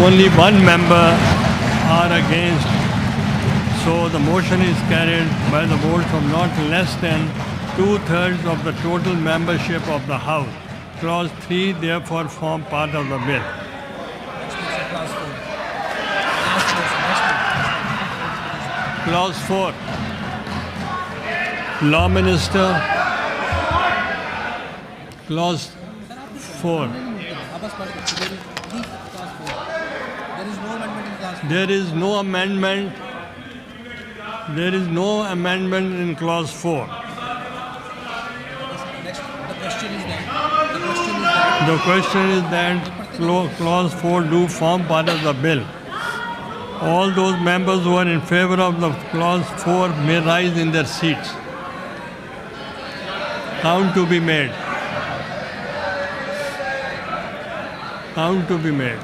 Only one member are against. So the motion is carried by the votes of not less than two-thirds of the total membership of the House. Clause 3 therefore form part of the bill. Clause 4. Law Minister. Clause 4. There is no amendment. There is no amendment in clause 4. The question is that clause 4 do form part of the bill. All those members who are in favor of the clause 4 may rise in their seats. Count to be made. Count to be made.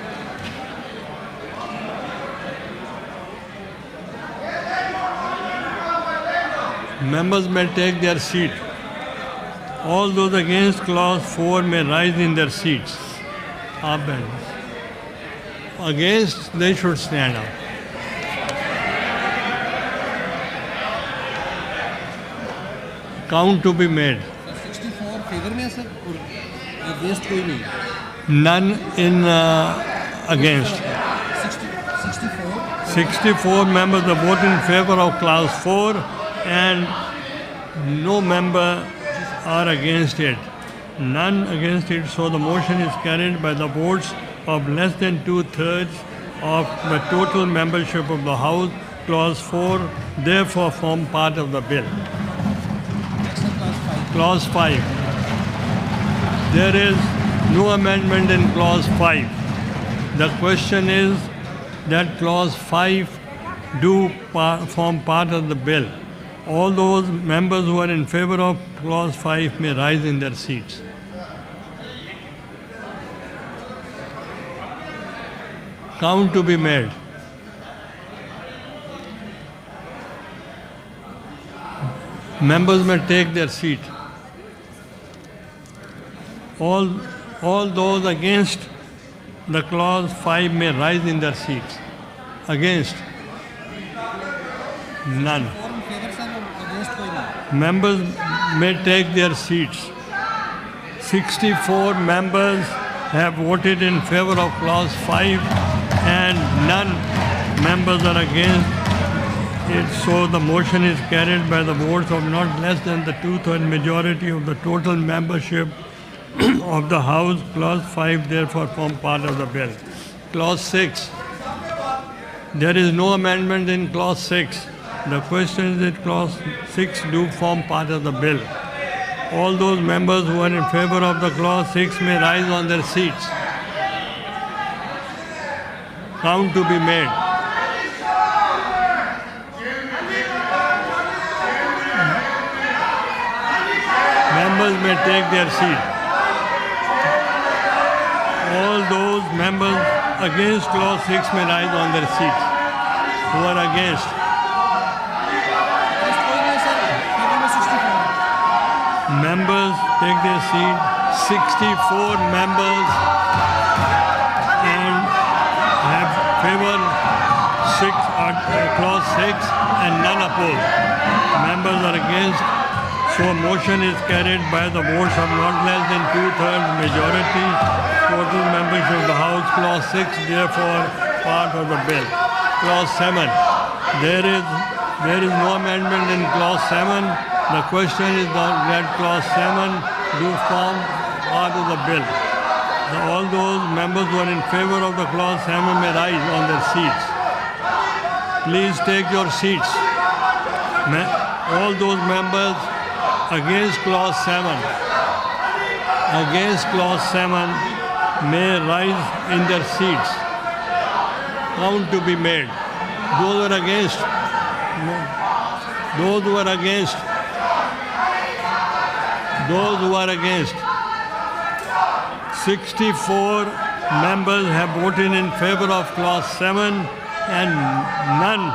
Members may take their seat. All those against clause 4 may rise in their seats. Against, they should stand up. Count to be made. 64 favour में है sir और against कोई नहीं. None in against. 64 members are voting in favor of clause 4 and no member are against it. None against it, so the motion is carried by the votes of less than two-thirds of the total membership of the House. Clause 4 therefore form part of the bill. Clause 5. There is no amendment in clause 5. The question is that clause 5 do form part of the bill. All those members who are in favor of clause 5 may rise in their seats. Count to be made. Members may take their seat. All those against the clause 5 may rise in their seats. Against? None. Members may take their seats. 64 members have voted in favor of clause 5 and none members are against it. So the motion is carried by the votes of not less than the two-thirds majority of the total membership of the House. Clause 5 therefore form part of the bill. Clause 6. There is no amendment in clause 6. The question is that clause 6 do form part of the bill. All those members who are in favor of the clause 6 may rise on their seats. Count to be made. Members may take their seat. All those members against clause 6 may rise on their seats. Who are against? Members take their seat. 64 members and have favor clause 6 and none opposed. Members are against. So motion is carried by the votes of not less than two-thirds majority. Total membership of the House. Clause 6 therefore part of the bill. Clause 7. There is no amendment in clause 7. The question is that clause 7 do form part of the bill. All those members who are in favor of the clause 7 may rise on their seats. Please take your seats. All those members against clause 7 may rise in their seats. Count to be made. Those who are against. Those who are against. Those who are against. 64 members have voted in favor of clause 7 and none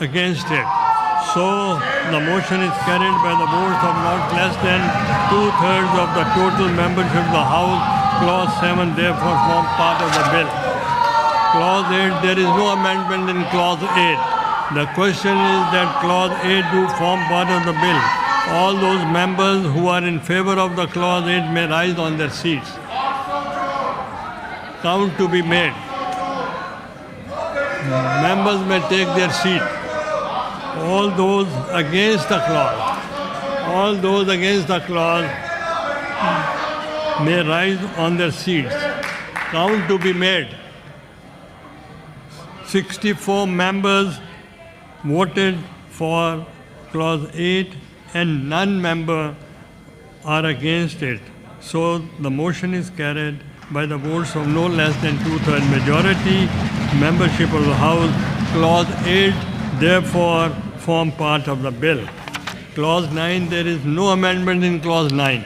against it. So the motion is carried by the votes of not less than two-thirds of the total membership of the House. Clause 7 therefore forms part of the bill. Clause 8, there is no amendment in Clause 8. The question is that Clause 8 do form part of the bill. All those members who are in favor of the Clause 8 may rise on their seats. Count to be made. Members may take their seat. All those against the clause may rise on their seats. Count to be made. 64 members voted for Clause 8 and none member are against it. So the motion is carried by the votes of no less than 2/3 majority. Membership of the House. Clause 8 therefore form part of the bill. Clause 9, there is no amendment in Clause 9.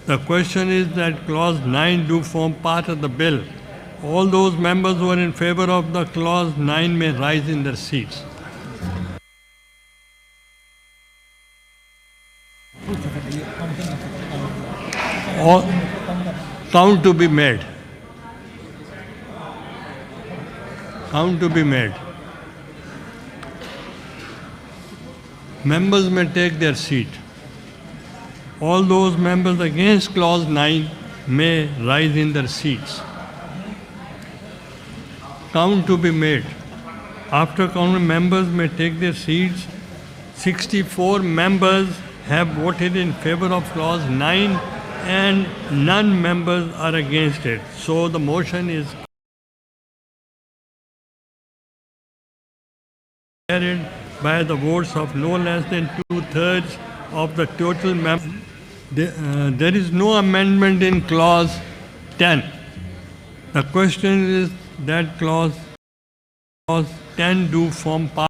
The question is that Clause 9 do form part of the bill. All those members who are in favor of the Clause 9 may rise in their seats. All count to be made. Count to be made. Members may take their seat. All those members against Clause 9 may rise in their seats. Count to be made. After counting, members may take their seats. 64 members have voted in favor of Clause 9 and none members are against it. So the motion is carried by the votes of no less than 2/3 of the total members. There is no amendment in Clause 10. The question is that Clause 10 do form part